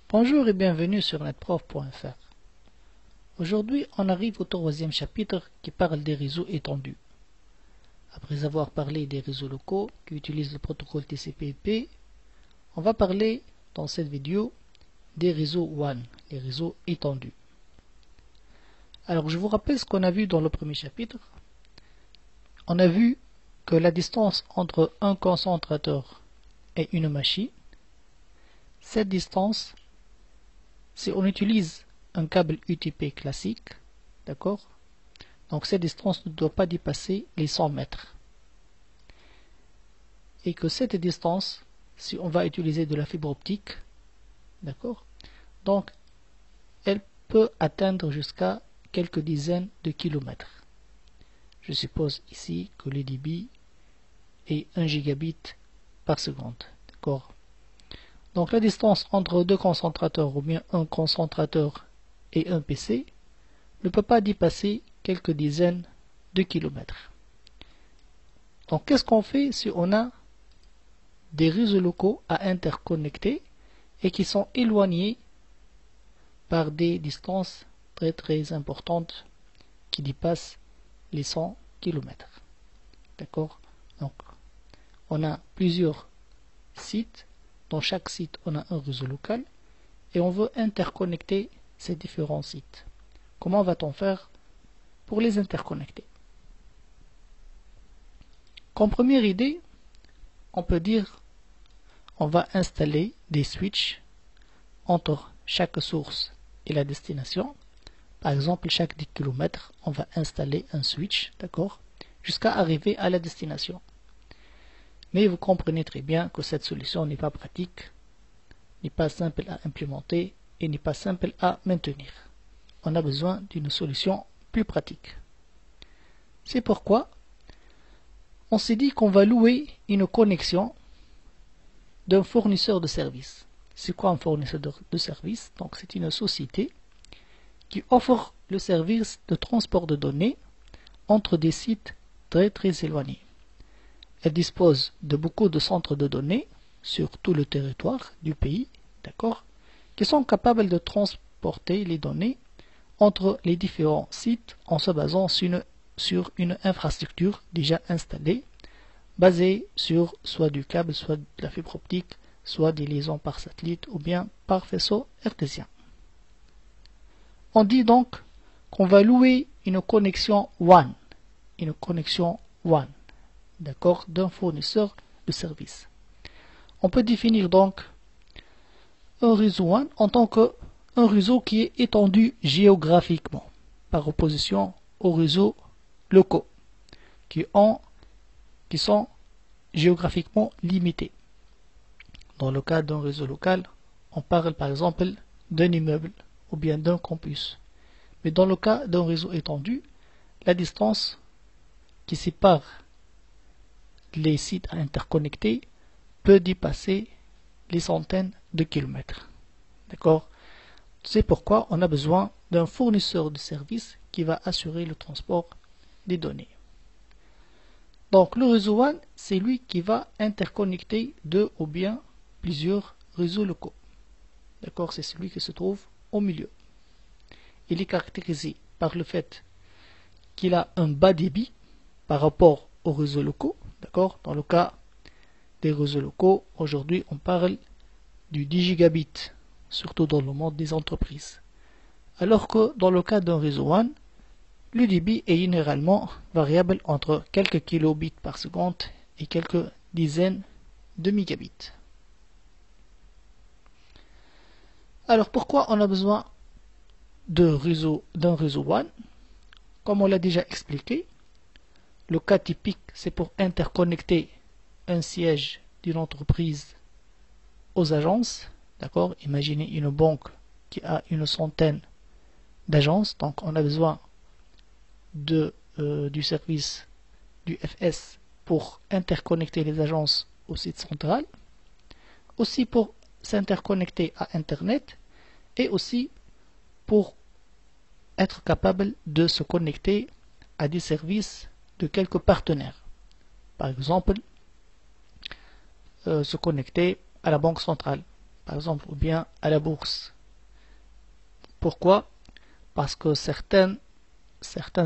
Bonjour et bienvenue sur netprof.fr. Aujourd'hui, on arrive au troisième chapitre qui parle des réseaux étendus. Après avoir parlé des réseaux locaux qui utilisent le protocole TCP/IP, on va parler dans cette vidéo des réseaux WAN, les réseaux étendus. Alors, je vous rappelle ce qu'on a vu dans le premier chapitre. On a vu que la distance entre un concentrateur et une machine, cette distance, si on utilise un câble UTP classique, d'accord, donc cette distance ne doit pas dépasser les 100 mètres. Et que cette distance, si on va utiliser de la fibre optique, d'accord, donc elle peut atteindre jusqu'à quelques dizaines de kilomètres. Je suppose ici que le débit est 1 gigabit par seconde, d'accord. Donc la distance entre deux concentrateurs ou bien un concentrateur et un PC ne peut pas dépasser quelques dizaines de kilomètres. Donc qu'est-ce qu'on fait si on a des réseaux locaux à interconnecter et qui sont éloignés par des distances très importantes qui dépassent les 100 km. D'accord? Donc on a plusieurs sites. Dans chaque site, on a un réseau local et on veut interconnecter ces différents sites. Comment va-t-on faire pour les interconnecter? Comme première idée, on peut dire on va installer des switches entre chaque source et la destination. Par exemple, chaque 10 km, on va installer un switch, d'accord, jusqu'à arriver à la destination. Mais vous comprenez très bien que cette solution n'est pas pratique, n'est pas simple à implémenter et n'est pas simple à maintenir. On a besoin d'une solution plus pratique. C'est pourquoi on s'est dit qu'on va louer une connexion d'un fournisseur de services. C'est quoi un fournisseur de services? Donc c'est une société qui offre le service de transport de données entre des sites très éloignés. Elle dispose de beaucoup de centres de données sur tout le territoire du pays, d'accord, qui sont capables de transporter les données entre les différents sites en se basant sur une infrastructure déjà installée, basée sur soit du câble, soit de la fibre optique, soit des liaisons par satellite ou bien par faisceau hertzien. On dit donc qu'on va louer une connexion WAN, d'accord, d'un fournisseur de services. On peut définir donc un réseau WAN en tant qu'un réseau qui est étendu géographiquement, par opposition aux réseaux locaux, qui sont géographiquement limités. Dans le cas d'un réseau local, on parle par exemple d'un immeuble ou bien d'un campus. Mais dans le cas d'un réseau étendu, la distance qui sépare les sites à interconnecter peut dépasser les centaines de kilomètres. D'accord? C'est pourquoi on a besoin d'un fournisseur de services qui va assurer le transport des données. Donc le réseau WAN, c'est lui qui va interconnecter deux ou bien plusieurs réseaux locaux. D'accord? C'est celui qui se trouve au milieu. Il est caractérisé par le fait qu'il a un bas débit par rapport aux réseaux locaux. D'accord? Dans le cas des réseaux locaux, aujourd'hui on parle du 10 gigabits, surtout dans le monde des entreprises. Alors que dans le cas d'un réseau WAN, le débit est généralement variable entre quelques kilobits par seconde et quelques dizaines de mégabits. Alors pourquoi on a besoin d'un réseau WAN? Comme on l'a déjà expliqué, le cas typique, c'est pour interconnecter un siège d'une entreprise aux agences. D'accord? Imaginez une banque qui a une centaine d'agences, donc on a besoin du service du FS pour interconnecter les agences au site central, aussi pour s'interconnecter à Internet et aussi pour être capable de se connecter à des services de quelques partenaires. Par exemple, se connecter à la banque centrale par exemple, ou bien à la bourse. Pourquoi? Parce que certaines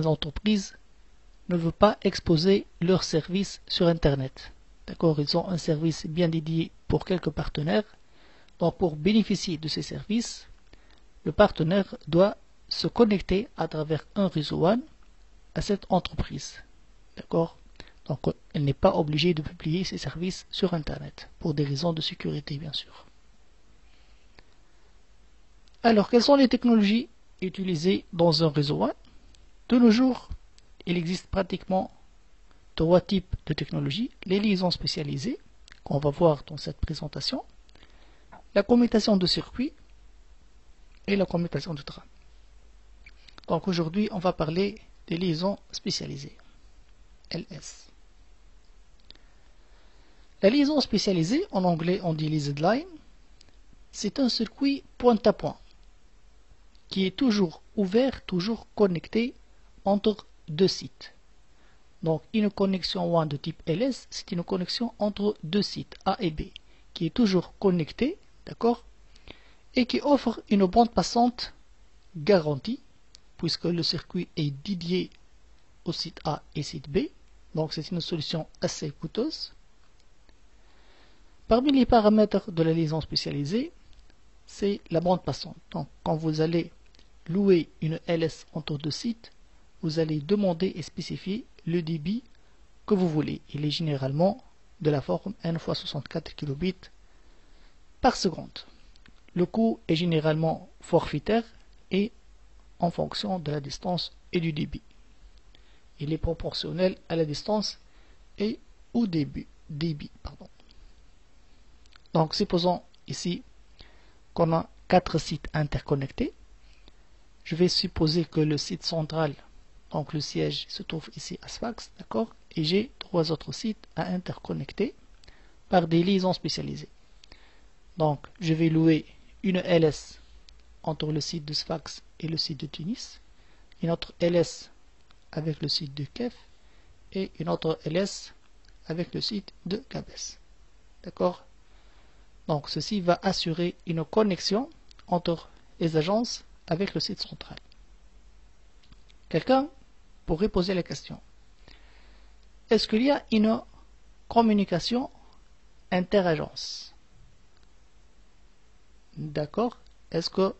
entreprises ne veulent pas exposer leurs services sur Internet. D'accord? Ils ont un service bien dédié pour quelques partenaires. Donc, pour bénéficier de ces services, le partenaire doit se connecter à travers un réseau WAN à cette entreprise. D'accord? Donc, elle n'est pas obligée de publier ses services sur Internet, pour des raisons de sécurité, bien sûr. Alors, quelles sont les technologies utilisées dans un réseau WAN? De nos jours, il existe pratiquement 3 types de technologies. Les liaisons spécialisées, qu'on va voir dans cette présentation, la commutation de circuits et la commutation de trames. Donc aujourd'hui, on va parler des liaisons spécialisées, LS. La liaison spécialisée, en anglais on dit Leased Line, c'est un circuit point à point qui est toujours ouvert, toujours connecté entre deux sites. Donc une connexion WAN de type LS, c'est une connexion entre deux sites A et B qui est toujours connectée, d'accord, et qui offre une bande passante garantie puisque le circuit est dédié au site A et site B. Donc c'est une solution assez coûteuse. Parmi les paramètres de la liaison spécialisée, c'est la bande passante. Donc quand vous allez louer une LS entre deux sites, vous allez demander et spécifier le débit que vous voulez. Il est généralement de la forme N x 64 kilobits par seconde. Le coût est généralement forfaitaire et en fonction de la distance et du débit. Il est proportionnel à la distance et au débit. Donc, supposons ici qu'on a 4 sites interconnectés. Je vais supposer que le site central, donc le siège, se trouve ici à Sfax, d'accord, et j'ai 3 autres sites à interconnecter par des liaisons spécialisées. Donc, je vais louer une LS entre le site de Sfax et le site de Tunis, une autre LS avec le site de Kef et une autre LS avec le site de Gabès. D'accord? Donc ceci va assurer une connexion entre les agences avec le site central. Quelqu'un pourrait poser la question: est-ce qu'il y a une communication interagence? D'accord? Est-ce que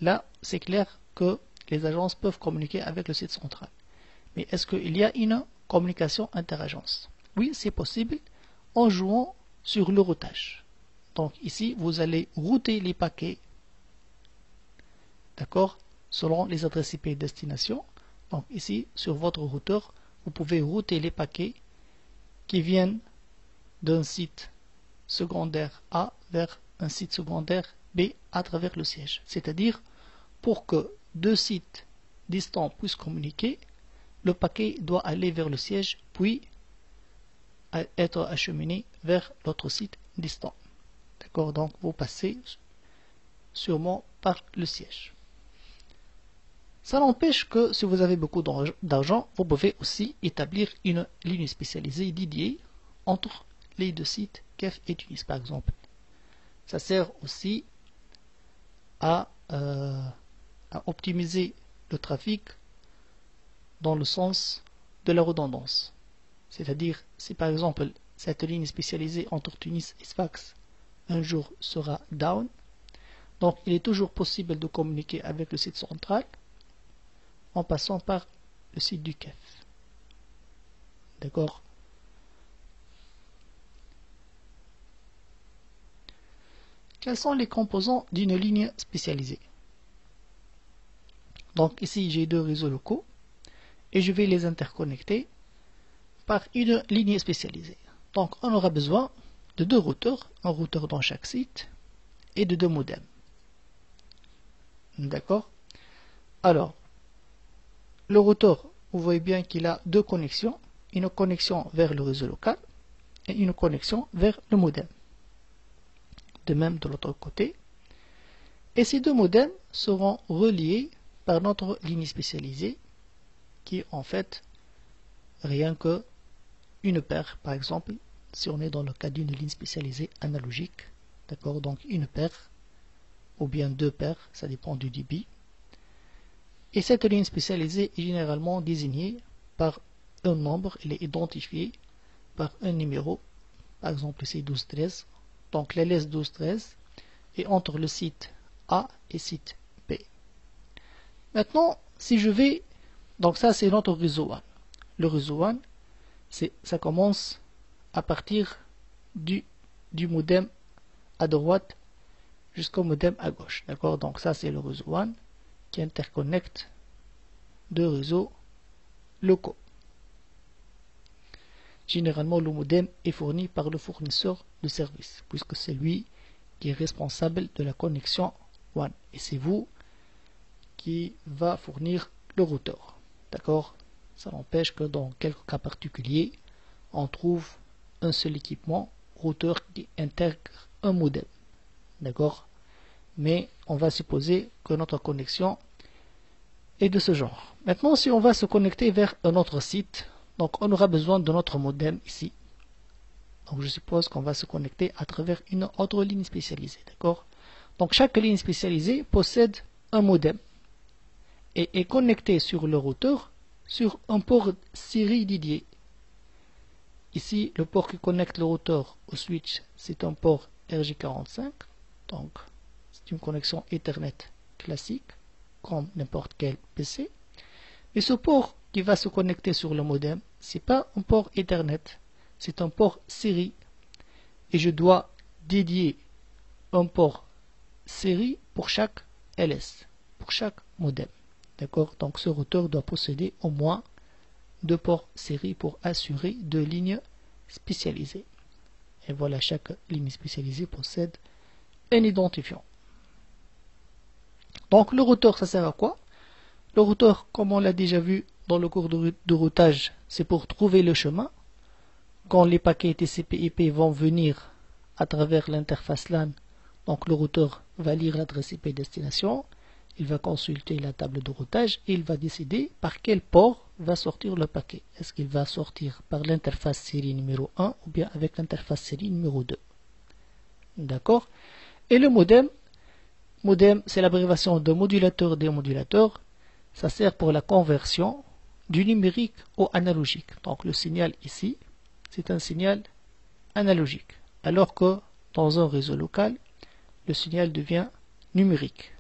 là, c'est clair que les agences peuvent communiquer avec le site central? Mais est-ce qu'il y a une communication interagence? Oui, c'est possible en jouant sur le routage. Donc ici, vous allez router les paquets, d'accord, selon les adresses IP destination. Donc ici, sur votre routeur, vous pouvez router les paquets qui viennent d'un site secondaire A vers un site secondaire B à travers le siège. C'est-à-dire, pour que deux sites distants puissent communiquer, le paquet doit aller vers le siège, puis être acheminé vers l'autre site distant. D'accord? Donc, vous passez sûrement par le siège. Ça n'empêche que si vous avez beaucoup d'argent, vous pouvez aussi établir une ligne spécialisée dédiée entre les deux sites Kef et Tunis, par exemple. Ça sert aussi à optimiser le trafic dans le sens de la redondance. C'est-à-dire, si par exemple cette ligne spécialisée entre Tunis et Sfax un jour sera down, donc il est toujours possible de communiquer avec le site central en passant par le site du Kef. D'accord? Quels sont les composants d'une ligne spécialisée? Donc ici j'ai deux réseaux locaux et je vais les interconnecter par une ligne spécialisée. Donc on aura besoin de deux routeurs, un routeur dans chaque site et de deux modems. D'accord? Alors, le routeur, vous voyez bien qu'il a deux connexions, une connexion vers le réseau local et une connexion vers le modem. De même de l'autre côté. Et ces deux modems seront reliés par notre ligne spécialisée qui est en fait rien que une paire, par exemple, si on est dans le cas d'une ligne spécialisée analogique. d'accord, donc une paire ou bien deux paires, ça dépend du débit. Et cette ligne spécialisée est généralement désignée par un nombre, elle est identifiée par un numéro, par exemple ici 12-13, donc la laisse 12-13 est entre le site A et site B. Maintenant, si je vais, donc ça c'est notre réseau 1. Le réseau 1, ça commence à partir du modem à droite jusqu'au modem à gauche. D'accord? Donc ça c'est le réseau 1 qui interconnecte deux réseaux locaux. Généralement, le modem est fourni par le fournisseur de service, puisque c'est lui qui est responsable de la connexion WAN. Et c'est vous qui va fournir le routeur. D'accord? Ça n'empêche que dans quelques cas particuliers, on trouve un seul équipement routeur qui intègre un modem. D'accord? Mais on va supposer que notre connexion est de ce genre. Maintenant, si on va se connecter vers un autre site, donc on aura besoin de notre modem ici. Donc je suppose qu'on va se connecter à travers une autre ligne spécialisée. D'accord? Donc chaque ligne spécialisée possède un modem et est connectée sur le routeur sur un port série dédié. Ici, le port qui connecte le routeur au switch, c'est un port RJ45. Donc, c'est une connexion Ethernet classique, comme n'importe quel PC. Et ce port qui va se connecter sur le modem, c'est pas un port Ethernet, c'est un port série. Et je dois dédier un port série pour chaque LS, pour chaque modem. D'accord? Donc ce routeur doit posséder au moins deux ports série pour assurer deux lignes spécialisées. Et voilà, chaque ligne spécialisée possède un identifiant. Donc le routeur, ça sert à quoi? Le routeur, comme on l'a déjà vu dans le cours de routage, c'est pour trouver le chemin. Quand les paquets TCP/IP vont venir à travers l'interface LAN, donc le routeur va lire l'adresse IP destination, il va consulter la table de routage et il va décider par quel port va sortir le paquet. Est-ce qu'il va sortir par l'interface série numéro 1 ou bien avec l'interface série numéro 2. D'accord? Et le modem, c'est l'abréviation de modulateur démodulateur. Ça sert pour la conversion du numérique au analogique. Donc le signal ici, c'est un signal analogique. Alors que dans un réseau local, le signal devient numérique.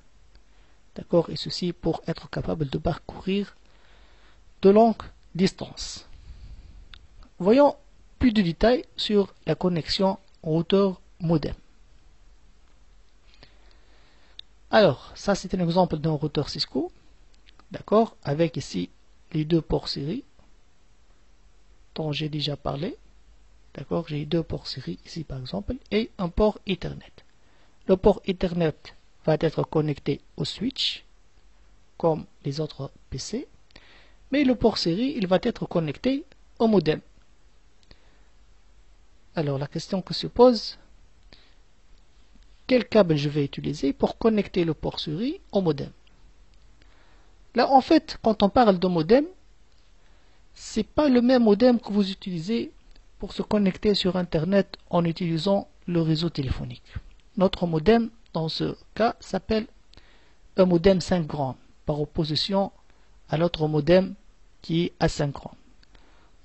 D'accord? Et ceci pour être capable de parcourir de longues distances. Voyons plus de détails sur la connexion routeur-modem. Alors, ça c'est un exemple d'un routeur Cisco. D'accord? Avec ici les deux ports série dont j'ai déjà parlé. D'accord? J'ai deux ports série ici par exemple et un port Ethernet. Le port Ethernet va être connecté au switch comme les autres PC, mais le port série il va être connecté au modem. Alors la question que se pose, quel câble je vais utiliser pour connecter le port série au modem? Là en fait quand on parle de modem, c'est pas le même modem que vous utilisez pour se connecter sur internet en utilisant le réseau téléphonique. Notre modem dans ce cas s'appelle un modem synchrone par opposition à l'autre modem qui est asynchrone.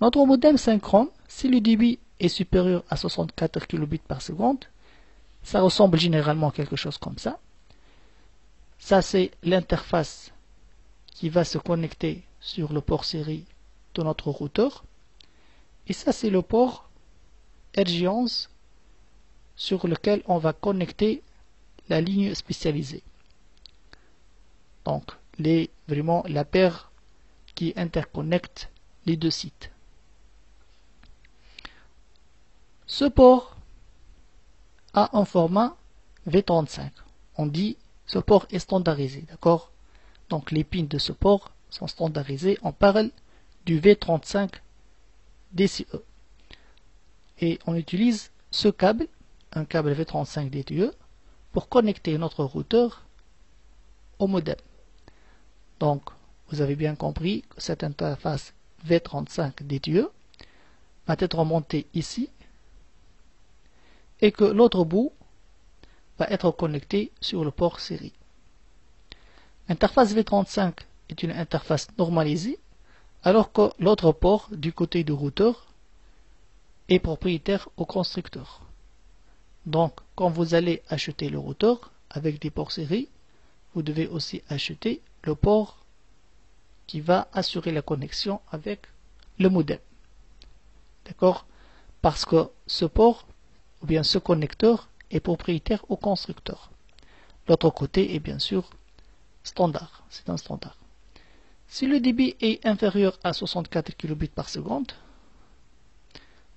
Notre modem synchrone, si le débit est supérieur à 64 kilobits par seconde, ça ressemble généralement à quelque chose comme ça. Ça c'est l'interface qui va se connecter sur le port série de notre routeur. Et ça c'est le port RJ11 sur lequel on va connecter la ligne spécialisée. Donc vraiment la paire qui interconnecte les deux sites. Ce port a un format V35. On dit ce port est standardisé, d'accord? Donc les pins de ce port sont standardisés. On parle du V35 DCE. Et on utilise ce câble, un câble V35 DTE, pour connecter notre routeur au modem. Donc, vous avez bien compris que cette interface V35 DTE va être montée ici et que l'autre bout va être connecté sur le port série. L'interface V35 est une interface normalisée, alors que l'autre port du côté du routeur est propriétaire au constructeur. Donc, quand vous allez acheter le routeur avec des ports série, vous devez aussi acheter le port qui va assurer la connexion avec le modem. D'accord? Parce que ce port, ou bien ce connecteur, est propriétaire au constructeur. L'autre côté est bien sûr standard. C'est un standard. Si le débit est inférieur à 64 kilobits par seconde,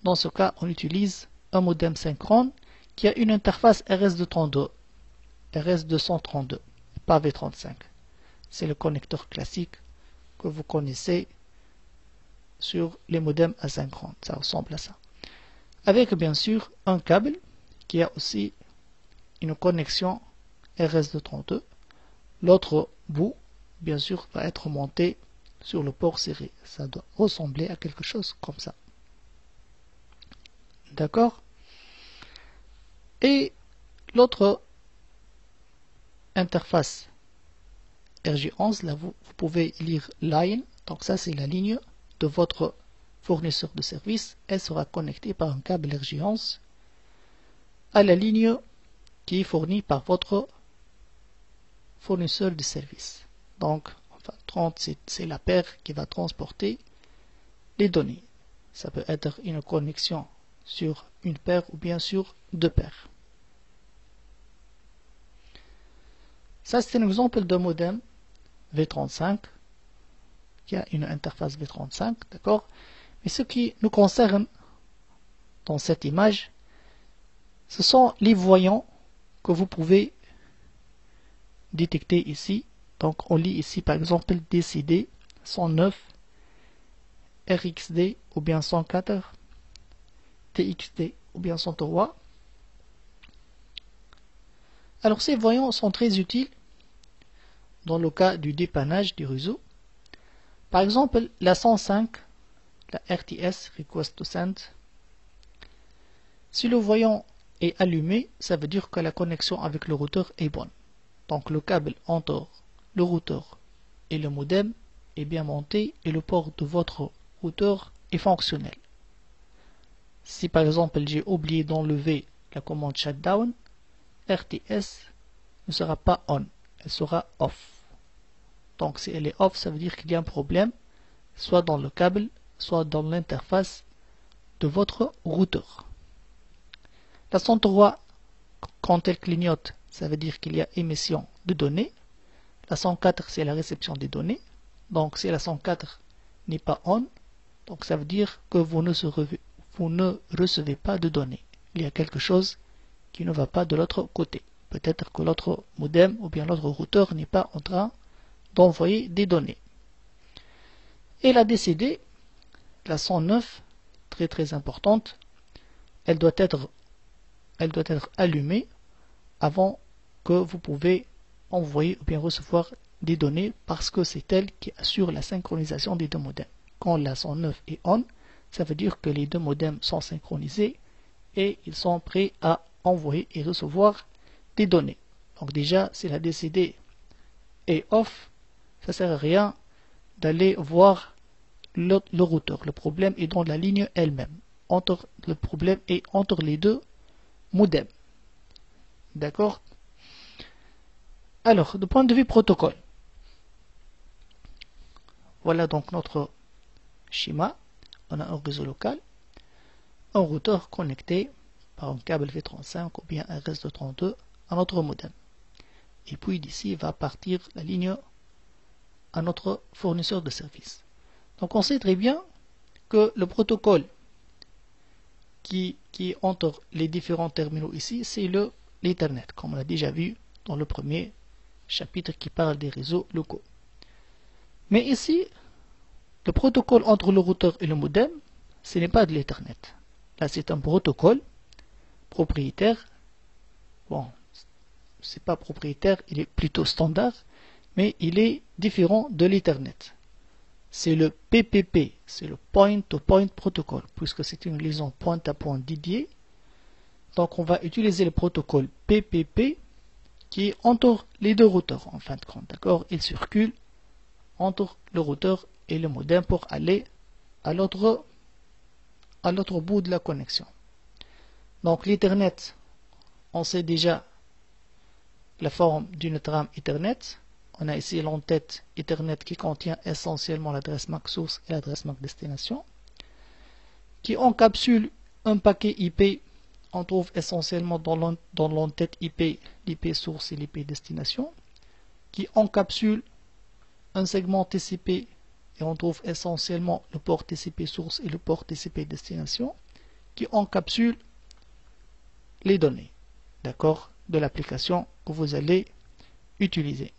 dans ce cas, on utilise un modem synchrone qui a une interface RS232, RS232, pas V35. C'est le connecteur classique que vous connaissez sur les modems asynchrones. Ça ressemble à ça. Avec bien sûr un câble qui a aussi une connexion RS232. L'autre bout, bien sûr, va être monté sur le port série. Ça doit ressembler à quelque chose comme ça. D'accord? Et l'autre interface RJ11, là vous pouvez lire line, donc ça c'est la ligne de votre fournisseur de service. Elle sera connectée par un câble RJ11 à la ligne qui est fournie par votre fournisseur de service. Donc, enfin, 30 c'est la paire qui va transporter les données. Ça peut être une connexion sur une paire ou bien sur deux paires. Ça c'est un exemple de modem V35 qui a une interface V35, d'accord? Mais ce qui nous concerne dans cette image, ce sont les voyants que vous pouvez détecter ici. Donc on lit ici par exemple DCD 109, RXD ou bien 104, TXD ou bien 103. Alors ces voyants sont très utiles dans le cas du dépannage du réseau. Par exemple, la 105, la RTS, Request to Send, si le voyant est allumé, ça veut dire que la connexion avec le routeur est bonne. Donc le câble entre le routeur et le modem est bien monté et le port de votre routeur est fonctionnel. Si par exemple j'ai oublié d'enlever la commande shutdown, RTS ne sera pas on, elle sera off. Donc si elle est off, ça veut dire qu'il y a un problème, soit dans le câble, soit dans l'interface de votre routeur. La 103, quand elle clignote, ça veut dire qu'il y a émission de données. La 104, c'est la réception des données. Donc si la 104 n'est pas on, donc ça veut dire que vous ne recevez pas de données. Il y a quelque chose qui ne va pas de l'autre côté. Peut-être que l'autre modem ou bien l'autre routeur n'est pas en train d'envoyer des données. Et la DCD, la 109, très importante, elle doit être allumée avant que vous pouvez envoyer ou bien recevoir des données parce que c'est elle qui assure la synchronisation des deux modems. Quand la 109 est on, ça veut dire que les deux modems sont synchronisés et ils sont prêts à envoyer et recevoir des données. Donc déjà, si la DCD est off, ça ne sert à rien d'aller voir le routeur. Le problème est dans la ligne elle-même. Le problème est entre les deux modems. D'accord? Alors, du point de vue protocole, voilà donc notre schéma. On a un réseau local, un routeur connecté par un câble V35 ou bien un RS232 à notre modem. Et puis d'ici va partir la ligne à notre fournisseur de service. Donc on sait très bien que le protocole qui est entre les différents terminaux ici, c'est l'Ethernet, comme on l'a déjà vu dans le premier chapitre qui parle des réseaux locaux. Mais ici, le protocole entre le routeur et le modem, ce n'est pas de l'Ethernet. Là, c'est un protocole propriétaire. Bon, c'est pas propriétaire, il est plutôt standard, mais il est différent de l'Ethernet. C'est le PPP, c'est le Point-to-Point Protocol, puisque c'est une liaison point à point dédiée. Donc on va utiliser le protocole PPP qui est entre les deux routeurs en fin de compte. D'accord? Il circule entre le routeur et le modem pour aller à l'autre bout de la connexion. Donc l'Ethernet, on sait déjà la forme d'une trame Ethernet. On a ici l'entête Ethernet qui contient essentiellement l'adresse MAC source et l'adresse MAC destination, qui encapsule un paquet IP. On trouve essentiellement dans l'entête IP l'IP source et l'IP destination, qui encapsule un segment TCP, et on trouve essentiellement le port TCP source et le port TCP destination, qui encapsule les données, d'accord, de l'application que vous allez utiliser,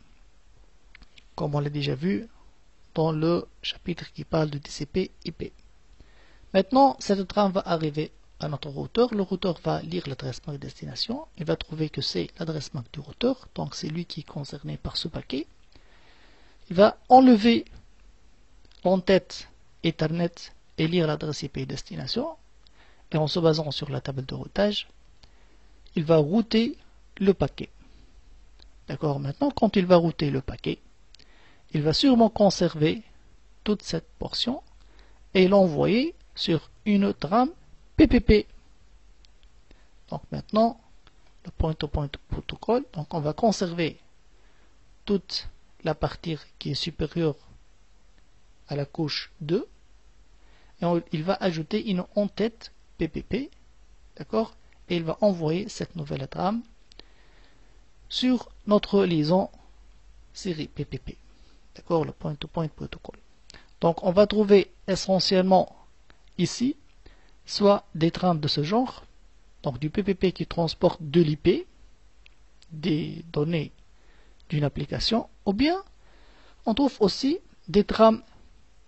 comme on l'a déjà vu dans le chapitre qui parle de TCP IP. Maintenant, cette trame va arriver à notre routeur. Le routeur va lire l'adresse MAC destination. Il va trouver que c'est l'adresse MAC du routeur, donc c'est lui qui est concerné par ce paquet. Il va enlever l'entête Ethernet et lire l'adresse IP destination. Et en se basant sur la table de routage, il va router le paquet. D'accord, maintenant, quand il va router le paquet, il va sûrement conserver toute cette portion et l'envoyer sur une trame PPP. Donc maintenant, le point-to-point protocole, donc on va conserver toute la partie qui est supérieure à la couche 2 et il va ajouter une entête PPP, d'accord, et il va envoyer cette nouvelle trame sur notre liaison série PPP, d'accord, le point-to-point protocole. Donc on va trouver essentiellement ici soit des trames de ce genre, donc du PPP qui transporte de l'IP, des données d'une application, ou bien on trouve aussi des trames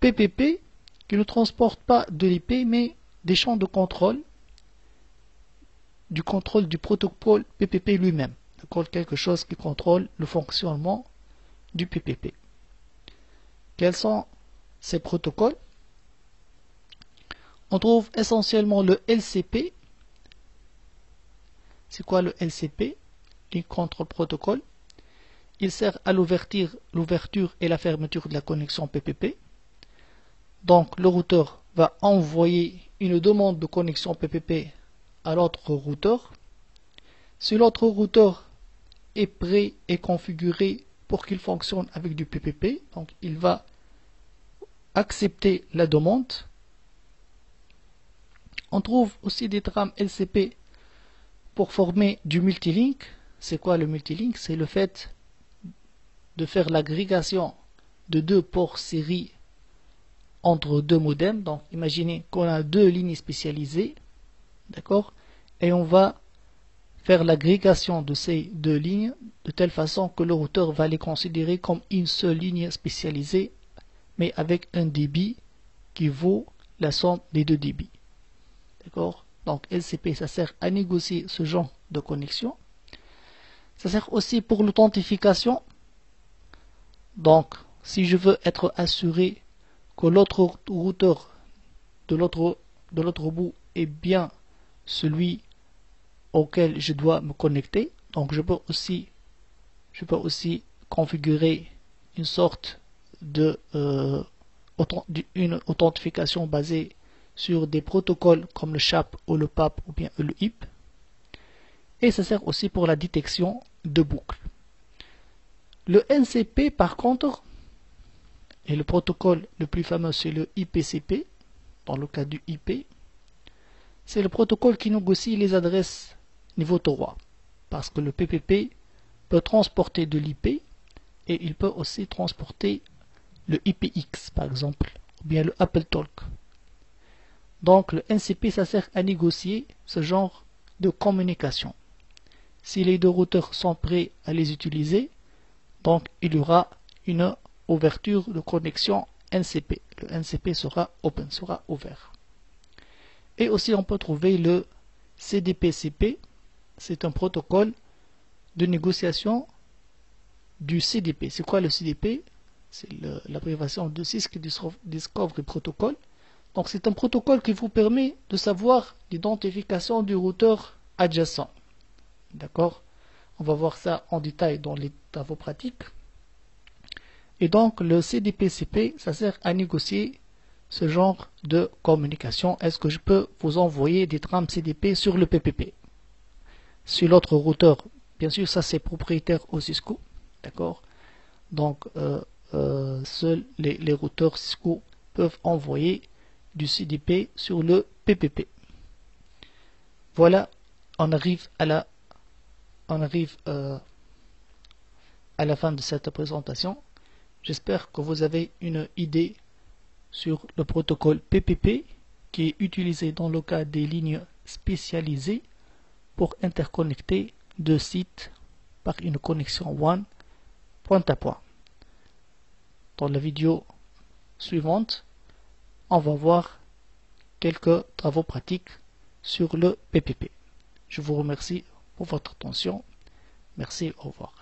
PPP qui ne transportent pas de l'IP mais des champs de contrôle, du contrôle du protocole PPP lui-même, d'accord, quelque chose qui contrôle le fonctionnement du PPP. Quels sont ces protocoles? On trouve essentiellement le LCP. C'est quoi le LCP? Link Control Protocol. Il sert à l'ouverture et la fermeture de la connexion PPP. Donc le routeur va envoyer une demande de connexion PPP à l'autre routeur. Si l'autre routeur est prêt et configuré pour qu'il fonctionne avec du PPP, donc il va accepter la demande. On trouve aussi des trames LCP pour former du multilink. C'est quoi le multilink? C'est le fait de faire l'agrégation de deux ports série entre deux modems. Donc imaginez qu'on a deux lignes spécialisées, d'accord, et on va faire l'agrégation de ces deux lignes de telle façon que le routeur va les considérer comme une seule ligne spécialisée, mais avec un débit qui vaut la somme des deux débits. D'accord? Donc LCP, ça sert à négocier ce genre de connexion. Ça sert aussi pour l'authentification. Donc, si je veux être assuré que l'autre routeur de l'autre bout est bien celui auquel je dois me connecter, donc je peux aussi configurer une sorte de une authentification basée sur des protocoles comme le SHAP ou le PAP ou bien le HIP. Et ça sert aussi pour la détection de boucles. Le NCP par contre, et le protocole le plus fameux c'est le IPCP, dans le cas du IP, c'est le protocole qui négocie les adresses niveau 3, parce que le PPP peut transporter de l'IP et il peut aussi transporter le IPX par exemple, ou bien le AppleTalk. Donc le NCP ça sert à négocier ce genre de communication. Si les deux routeurs sont prêts à les utiliser, donc il y aura une ouverture de connexion NCP. Le NCP sera open, sera ouvert. Et aussi on peut trouver le CDP-CP. C'est un protocole de négociation du CDP. C'est quoi le CDP? C'est l'abréviation de Cisco Discovery Protocol. Donc c'est un protocole qui vous permet de savoir l'identification du routeur adjacents. D'accord? On va voir ça en détail dans les travaux pratiques. Et donc, le CDP-CP, ça sert à négocier ce genre de communication. Est-ce que je peux vous envoyer des trames CDP sur le PPP? Sur l'autre routeur, bien sûr, ça c'est propriétaire au Cisco. D'accord? Donc, seuls les routeurs Cisco peuvent envoyer du CDP sur le PPP. Voilà, on arrive à la fin de cette présentation. J'espère que vous avez une idée sur le protocole PPP qui est utilisé dans le cas des lignes spécialisées pour interconnecter deux sites par une connexion WAN point à point. Dans la vidéo suivante, on va voir quelques travaux pratiques sur le PPP. Je vous remercie pour votre attention. Merci, au revoir.